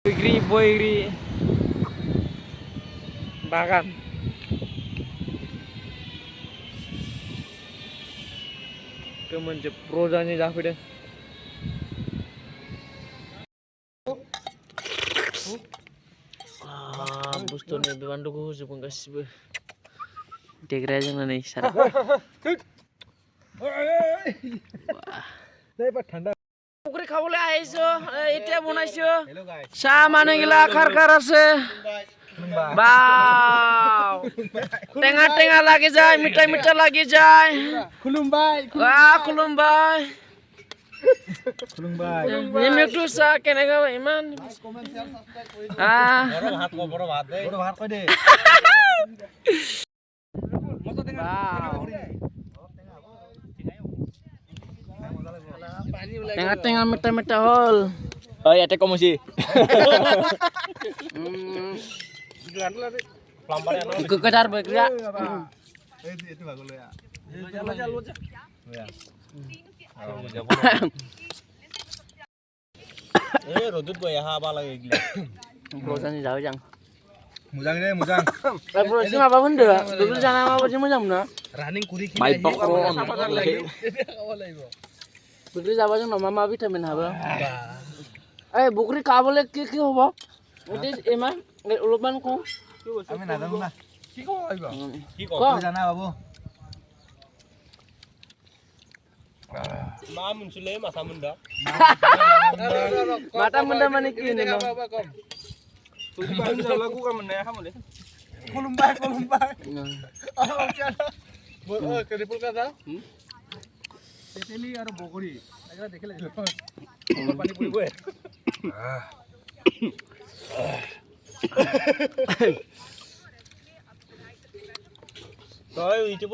बैग्रि बागान गोमोनजोब रजानि जाफैदों बुस्थु नै बे बान्दोखौ होजोबगोन गासिबो देग्राया जोंना नै सारा পুকুৰী খাবলৈ আহিছো এতিয়া বনাইছো চাহ মানুহগিলা খাৰ আছে বাও টেঙা টেঙা লাগি যায় মিঠা লাগি যায় খুলুমবাই নিমটো চাহ কেনেকা ইমান টেঙা মিঠা হল ইয়াতে কমছি কেটাৰ বৈগ্ৰা ৰ'দত বহি হাবা লাগে এইগিলা ৰজানি যাও যাং मोजां deh मोजां sih apa benda dulu sana apa sih moजां ना running kuri kiri baik pokok begitu যাবা जों मा ভিটামিন हाबो বকৰি খাবলে কি হ'ব এতে এমান অলপমান কম আমি নাজানো না কি কম আইবা কি কম জানা বাবু মা মুনসুলে মাথা মুন্ডা মাথা মুন্ডা মানে কি নে কম তুই বান লাgu ka meneh kamule kolumbai oh cara keripul kata teteli aro bogori agak dekhle pani puri boy toy youtube